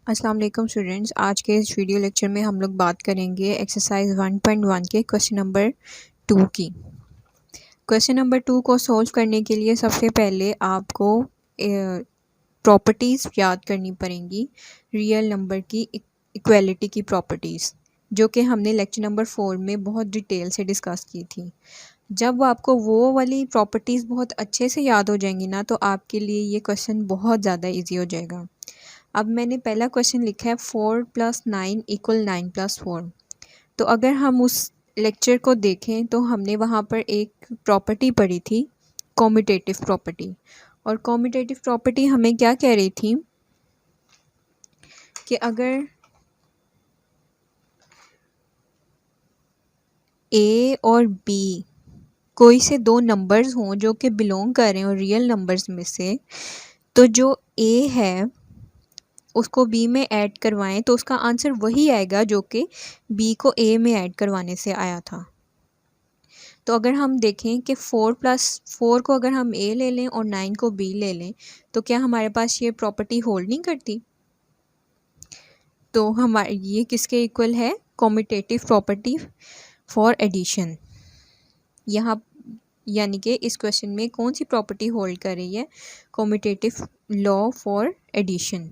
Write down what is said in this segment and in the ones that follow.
अस्सलाम वालेकुम स्टूडेंट्स। आज के इस वीडियो लेक्चर में हम लोग बात करेंगे एक्सरसाइज 1.1 के क्वेश्चन नंबर 2 की। क्वेश्चन नंबर 2 को सॉल्व करने के लिए सबसे पहले आपको प्रॉपर्टीज़ याद करनी पड़ेंगी, रियल नंबर की इक्वालिटी की प्रॉपर्टीज़, जो कि हमने लेक्चर नंबर 4 में बहुत डिटेल से डिस्कस की थी। जब आपको वो वाली प्रॉपर्टीज़ बहुत अच्छे से याद हो जाएंगी ना, तो आपके लिए ये क्वेश्चन बहुत ज़्यादा ईजी हो जाएगा। अब मैंने पहला क्वेश्चन लिखा है 4 + 9 = 9 + 4। तो अगर हम उस लेक्चर को देखें तो हमने वहाँ पर एक प्रॉपर्टी पढ़ी थी, कॉम्यूटेटिव प्रॉपर्टी। और कॉम्यूटेटिव प्रॉपर्टी हमें क्या कह रही थी कि अगर ए और बी कोई से दो नंबर्स हों जो कि बिलोंग कर रहे हो रियल नंबर्स में से, तो जो ए है उसको बी में ऐड करवाएं तो उसका आंसर वही आएगा जो कि बी को ए में ऐड करवाने से आया था। तो अगर हम देखें कि 4 को अगर हम ए ले लें और 9 को बी ले लें, तो क्या हमारे पास ये प्रॉपर्टी होल्ड नहीं करती? तो हमारे ये किसके इक्वल है? Commutative property for addition. यहाँ यानी कि इस क्वेश्चन में कौन सी प्रॉपर्टी होल्ड कर रही है? Commutative law for addition.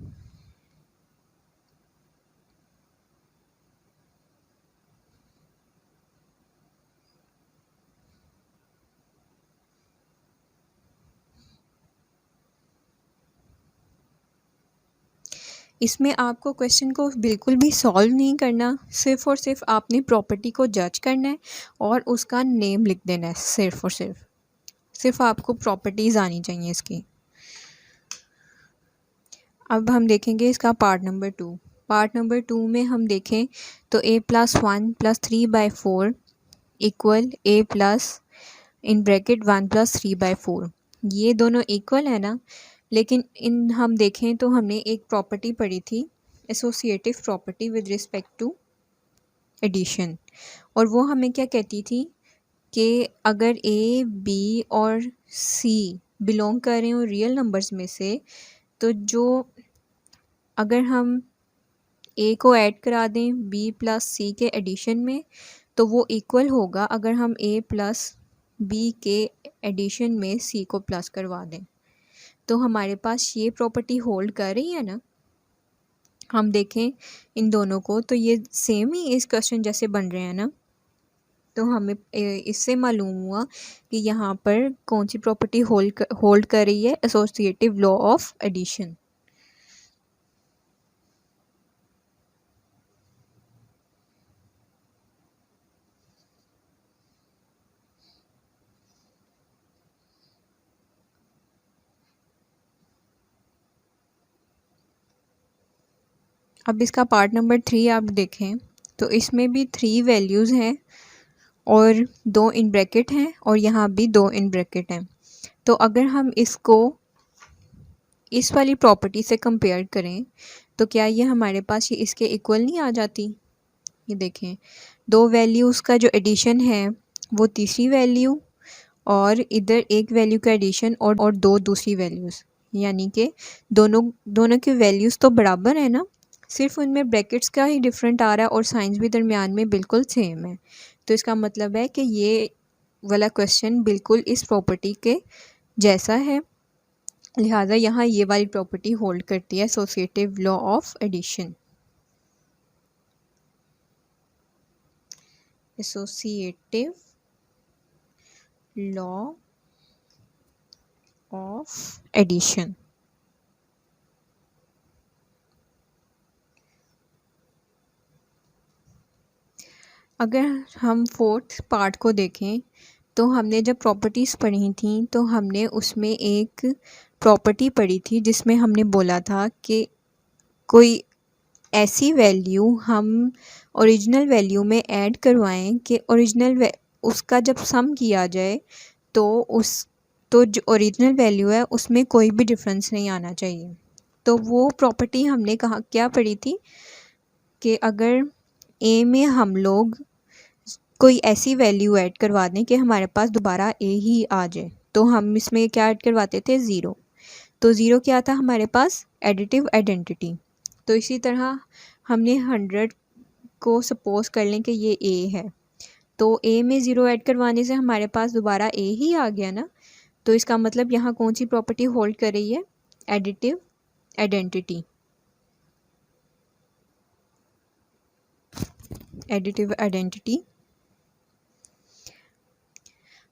इसमें आपको क्वेश्चन को बिल्कुल भी सॉल्व नहीं करना, सिर्फ़ और सिर्फ आपने प्रॉपर्टी को जज करना है और उसका नेम लिख देना है। सिर्फ़ और सिर्फ आपको प्रॉपर्टीज़ आनी चाहिए इसकी। अब हम देखेंगे इसका पार्ट नंबर 2। पार्ट नंबर 2 में हम देखें तो a + 1 + 3/4 = a + इन ब्रैकेट 1 + 3/4। ये दोनों इक्वल है ना, लेकिन इन हम देखें तो हमने एक प्रॉपर्टी पढ़ी थी, associative property with respect to addition. और वो हमें क्या कहती थी कि अगर ए बी और सी बिलोंग कर रहे हो रियल नंबर्स में से, तो जो अगर हम ए को ऐड करा दें बी + सी के एडिशन में, तो वो इक्वल होगा अगर हम ए + बी के एडिशन में सी को प्लस करवा दें। तो हमारे पास ये प्रॉपर्टी होल्ड कर रही है ना। हम देखें इन दोनों को तो ये सेम ही इस क्वेश्चन जैसे बन रहे हैं ना। तो हमें इससे मालूम हुआ कि यहाँ पर कौन सी प्रॉपर्टी होल्ड कर रही है? Associative law of addition. अब इसका पार्ट नंबर 3 आप देखें तो इसमें भी 3 वैल्यूज़ हैं और 2 इन ब्रैकेट हैं और यहाँ भी 2 इन ब्रैकेट हैं। तो अगर हम इसको इस वाली प्रॉपर्टी से कंपेयर करें तो क्या ये हमारे पास ये इसके इक्वल नहीं आ जाती? ये देखें, 2 वैल्यूज़ का जो एडिशन है वो तीसरी वैल्यू, और इधर एक वैल्यू का एडिशन और 2 दूसरी वैल्यूज़, यानी कि दोनों की वैल्यूज़ तो बराबर है ना, सिर्फ उनमें ब्रैकेट्स का ही डिफरेंट आ रहा है और साइंस भी दरमियान में बिल्कुल सेम है। तो इसका मतलब है कि ये वाला क्वेश्चन बिल्कुल इस प्रॉपर्टी के जैसा है, लिहाजा यहाँ ये वाली प्रॉपर्टी होल्ड करती है, associative law of addition. Associative law of addition. अगर हम 4th पार्ट को देखें तो हमने जब प्रॉपर्टीज़ पढ़ी थी तो हमने उसमें एक प्रॉपर्टी पढ़ी थी जिसमें हमने बोला था कि कोई ऐसी वैल्यू हम ओरिजिनल वैल्यू में ऐड करवाएं कि उसका जब सम किया जाए तो जो ओरिजिनल वैल्यू है उसमें कोई भी डिफरेंस नहीं आना चाहिए। तो वो प्रॉपर्टी हमने कहा क्या पढ़ी थी कि अगर ए में हम लोग कोई ऐसी वैल्यू ऐड करवा दें कि हमारे पास दोबारा ए ही आ जाए, तो हम इसमें क्या ऐड करवाते थे? ज़ीरो। तो ज़ीरो क्या था हमारे पास? Additive identity. तो इसी तरह हमने 100 को सपोज कर लें कि ये ए है, तो ए में ज़ीरो ऐड करवाने से हमारे पास दोबारा ए ही आ गया ना। तो इसका मतलब यहाँ कौन सी प्रॉपर्टी होल्ड कर रही है? Additive identity. Additive identity.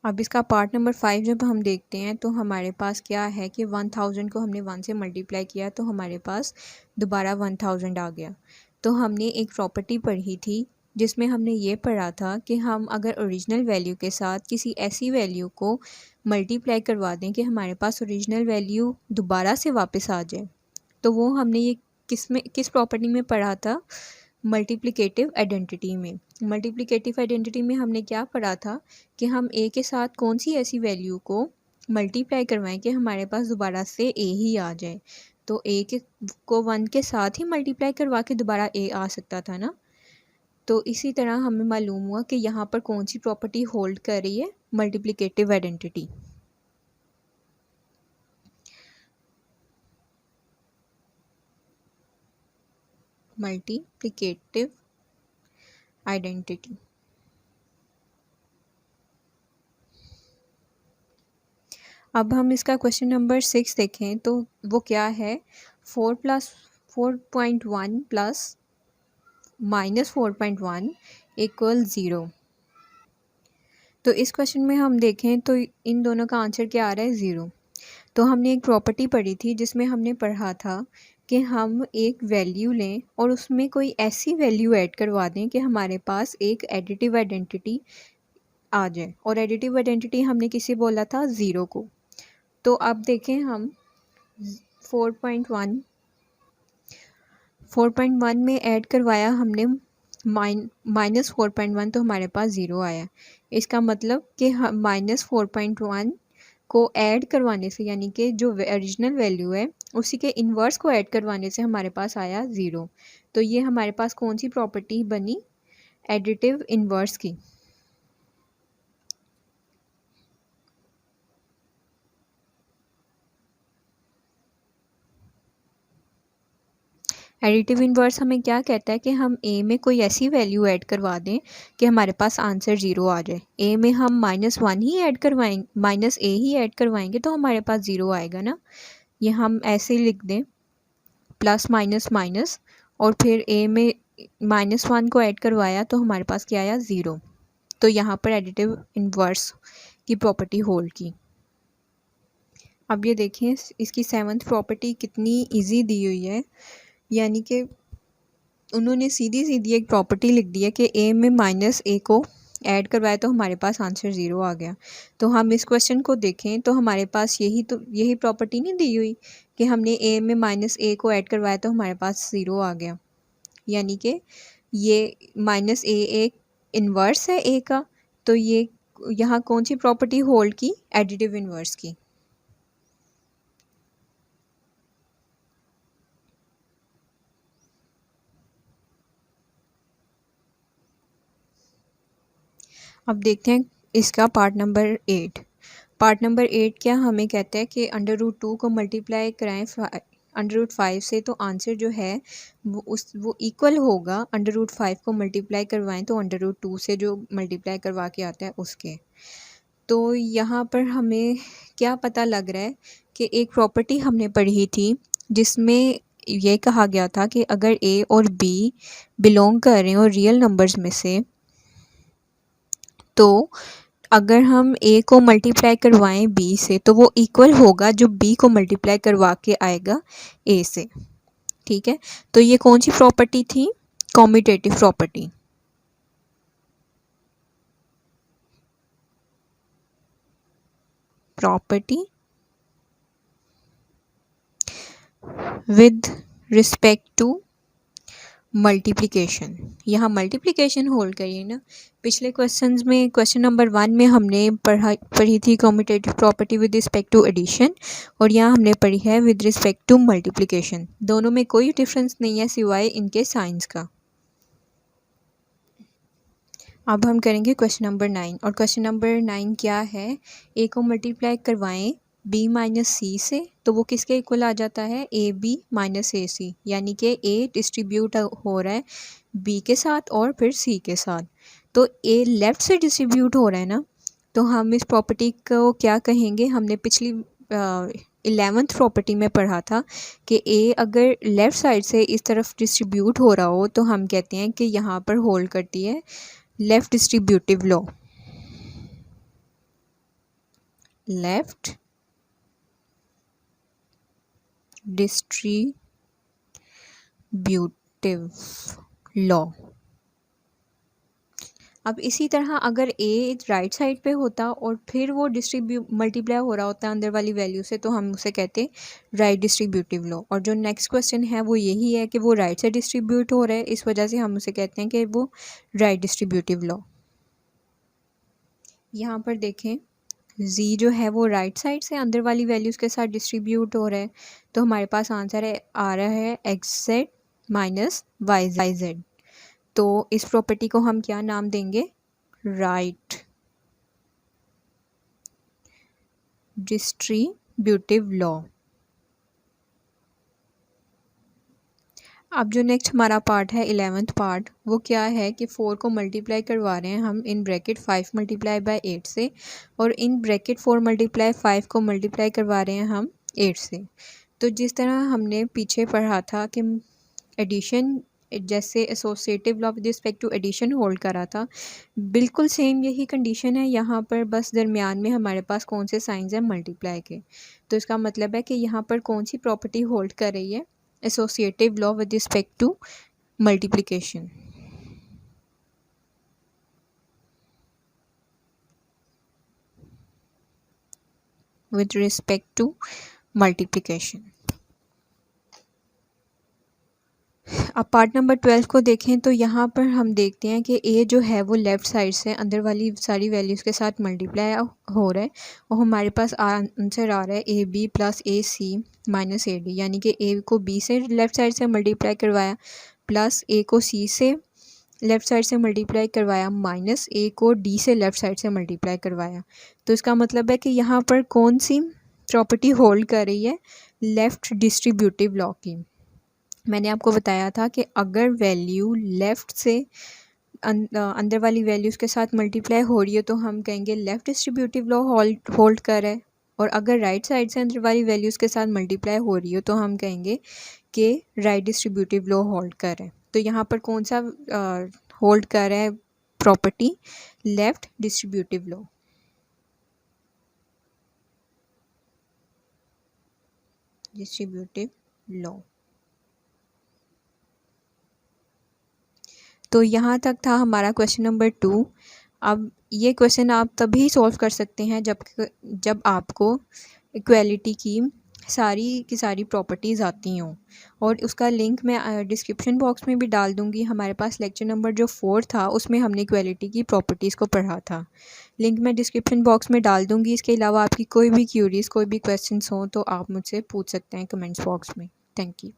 अब इसका पार्ट नंबर 5 जब हम देखते हैं तो हमारे पास क्या है कि 1000 को हमने 1 से मल्टीप्लाई किया तो हमारे पास दोबारा 1000 आ गया। तो हमने एक प्रॉपर्टी पढ़ी थी जिसमें हमने ये पढ़ा था कि हम अगर ओरिजिनल वैल्यू के साथ किसी ऐसी वैल्यू को मल्टीप्लाई करवा दें कि हमारे पास ओरिजिनल वैल्यू दोबारा से वापस आ जाए, तो वो हमने ये किस प्रॉपर्टी में पढ़ा था? मल्टीप्लिकेटिव आइडेंटिटी में। मल्टीप्लिकेटिव आइडेंटिटी में हमने क्या पढ़ा था कि हम ए के साथ कौन सी ऐसी वैल्यू को मल्टीप्लाई करवाएं कि हमारे पास दोबारा से ए ही आ जाए। तो ए के को 1 के साथ ही मल्टीप्लाई करवा के दोबारा ए आ सकता था ना। तो इसी तरह हमें मालूम हुआ कि यहाँ पर कौन सी प्रॉपर्टी होल्ड कर रही है? Multiplicative identity. Multiplicative identity. अब हम इसका क्वेश्चन नंबर 6 देखें तो वो क्या है? 4+4.1 प्लस -4.1 इक्वल 0। तो इस क्वेश्चन में हम देखें तो इन दोनों का आंसर क्या आ रहा है? 0। तो हमने एक प्रॉपर्टी पढ़ी थी जिसमें हमने पढ़ा था कि हम एक वैल्यू लें और उसमें कोई ऐसी वैल्यू ऐड करवा दें कि हमारे पास एक एडिटिव आइडेंटिटी आ जाए। और एडिटिव आइडेंटिटी हमने किसे बोला था? 0 को। तो अब देखें हम 4.1 में ऐड करवाया हमने -4.1 तो हमारे पास 0 आया। इसका मतलब कि हम -4.1 को ऐड करवाने से, यानी कि जो ओरिजिनल वैल्यू है उसी के इन्वर्स को ऐड करवाने से हमारे पास आया 0। तो ये हमारे पास कौन सी प्रॉपर्टी बनी? एडिटिव इन्वर्स की। एडिटिव इन्वर्स हमें क्या कहता है कि हम ए में कोई ऐसी वैल्यू ऐड करवा दें कि हमारे पास आंसर 0 आ जाए। ए में हम -1 ही ऐड करवाएंगे, -a ही ऐड करवाएंगे तो हमारे पास 0 आएगा ना। ये हम ऐसे ही लिख दें, प्लस माइनस माइनस, और फिर ए में -1 को ऐड करवाया तो हमारे पास क्या आया? 0। तो यहाँ पर एडिटिव इन्वर्स की प्रॉपर्टी होल्ड की। अब ये देखें इसकी 7th प्रॉपर्टी कितनी ईजी दी हुई है, यानी कि उन्होंने सीधी सीधी एक प्रॉपर्टी लिख दी है कि ए में -a को ऐड करवाया तो हमारे पास आंसर 0 आ गया। तो हम इस क्वेश्चन को देखें तो हमारे पास यही प्रॉपर्टी नहीं दी हुई कि हमने ए में -a को ऐड करवाया तो हमारे पास 0 आ गया। यानी कि ये -a एक इन्वर्स है ए का, तो ये यहाँ कौन सी प्रॉपर्टी होल्ड की? एडिटिव इन्वर्स की। अब देखते हैं इसका पार्ट नंबर 8। पार्ट नंबर 8 क्या हमें कहता है कि √2 को मल्टीप्लाई कराएं √5 से तो आंसर जो है वो इक्वल होगा √5 को मल्टीप्लाई करवाएं तो √2 से जो मल्टीप्लाई करवा के आता है उसके। तो यहाँ पर हमें क्या पता लग रहा है कि एक प्रॉपर्टी हमने पढ़ी थी जिसमें ये कहा गया था कि अगर ए और बी बिलोंग कर रहे हैं और रियल नंबर्स में से, तो अगर हम a को मल्टीप्लाई करवाएं b से तो वो इक्वल होगा जो b को मल्टीप्लाई करवा के आएगा a से। ठीक है, तो ये कौन सी प्रॉपर्टी थी? Commutative property. Property with respect to multiplication. यहाँ मल्टीप्लिकेशन होल्ड करिए ना। पिछले क्वेश्चंस में क्वेश्चन नंबर 1 में हमने पढ़ी थी commutative property with respect to addition, और यहाँ हमने पढ़ी है विद रिस्पेक्ट टू मल्टीप्लिकेशन। दोनों में कोई डिफरेंस नहीं है सिवाय इनके साइंस का। अब हम करेंगे क्वेश्चन नंबर 9, और क्वेश्चन नंबर 9 क्या है? ए को मल्टीप्लाई करवाएं बी माइनस सी से, तो वो किसके इक्वल आ जाता है, ए बी माइनस ए सी, यानी कि ए डिस्ट्रीब्यूट हो रहा है बी के साथ और फिर सी के साथ। तो ए लेफ़्ट से डिस्ट्रीब्यूट हो रहा है ना, तो हम इस प्रॉपर्टी को क्या कहेंगे, हमने पिछली 11th प्रॉपर्टी में पढ़ा था कि ए अगर लेफ़्ट साइड से इस तरफ डिस्ट्रीब्यूट हो रहा हो तो हम कहते हैं कि यहाँ पर होल्ड करती है left distributive law. Left distributive law. अब इसी तरह अगर ए राइट साइड पे होता और फिर वो मल्टीप्लाई हो रहा होता अंदर वाली वैल्यू से, तो हम उसे कहते राइट डिस्ट्रीब्यूटिव लॉ। और जो नेक्स्ट क्वेश्चन है वो यही है कि वो राइट से डिस्ट्रीब्यूट हो रहा है, इस वजह से हम उसे कहते हैं कि वो राइट डिस्ट्रीब्यूटिव लॉ। यहाँ पर देखें z जो है वो राइट साइड से अंदर वाली वैल्यूज़ के साथ डिस्ट्रीब्यूट हो रहा है, तो हमारे पास आंसर आ रहा है XZ माइनस YZ। तो इस प्रॉपर्टी को हम क्या नाम देंगे, राइट डिस्ट्रीब्यूटिव लॉ। अब जो नेक्स्ट हमारा पार्ट है 11th पार्ट, वो क्या है कि 4 को मल्टीप्लाई करवा रहे हैं हम इन ब्रैकेट 5 मल्टीप्लाई बाय 8 से, और इन ब्रैकेट 4 मल्टीप्लाई 5 को मल्टीप्लाई करवा रहे हैं हम 8 से। तो जिस तरह हमने पीछे पढ़ा था कि एडिशन जैसे associative law with respect to addition hold करा था, बिल्कुल सेम यही कंडीशन है यहाँ पर, बस दरमियान में हमारे पास कौन से साइंस हैं, मल्टीप्लाई के। तो इसका मतलब है कि यहाँ पर कौन सी प्रॉपर्टी होल्ड कर रही है, associative law with respect to multiplication. With respect to multiplication. अब पार्ट नंबर 12 को देखें तो यहाँ पर हम देखते हैं कि ए जो है वो लेफ़्ट साइड से अंदर वाली सारी वैल्यूज़ के साथ मल्टीप्लाई हो रहा है, और हमारे पास आंसर आ रहा है A B plus A C minus A D, यानी कि ए को बी से लेफ़्ट साइड से मल्टीप्लाई करवाया, प्लस ए को सी से लेफ़्ट साइड से मल्टीप्लाई करवाया, माइनस ए को डी से लेफ़्ट साइड से मल्टीप्लाई करवाया। तो इसका मतलब है कि यहाँ पर कौन सी प्रॉपर्टी होल्ड कर रही है, लेफ़्ट डिस्ट्रीब्यूटिव लॉ की। मैंने आपको बताया था कि अगर वैल्यू लेफ़्ट से अंदर वाली वैल्यूज़ के साथ मल्टीप्लाई हो रही है तो हम कहेंगे लेफ़्ट डिस्ट्रीब्यूटिव लॉ होल्ड कर है, और अगर राइट साइड से अंदर वाली वैल्यूज़ के साथ मल्टीप्लाई हो रही हो तो हम कहेंगे कि राइट डिस्ट्रीब्यूटिव लॉ होल्ड कर है। तो यहाँ पर कौन सा होल्ड कर है property, left distributive law. Distributive law. तो यहाँ तक था हमारा क्वेश्चन नंबर 2। अब ये क्वेश्चन आप तभी सॉल्व कर सकते हैं जब आपको इक्वालिटी की सारी प्रॉपर्टीज़ आती हों, और उसका लिंक मैं डिस्क्रिप्शन बॉक्स में भी डाल दूँगी। हमारे पास लेक्चर नंबर जो 4 था उसमें हमने इक्वालिटी की प्रॉपर्टीज़ को पढ़ा था, लिंक मैं डिस्क्रिप्शन बॉक्स में डाल दूँगी। इसके अलावा आपकी कोई भी क्यूरीज़, कोई भी क्वेश्चंस हों तो आप मुझसे पूछ सकते हैं कमेंट्स बॉक्स में। Thank you.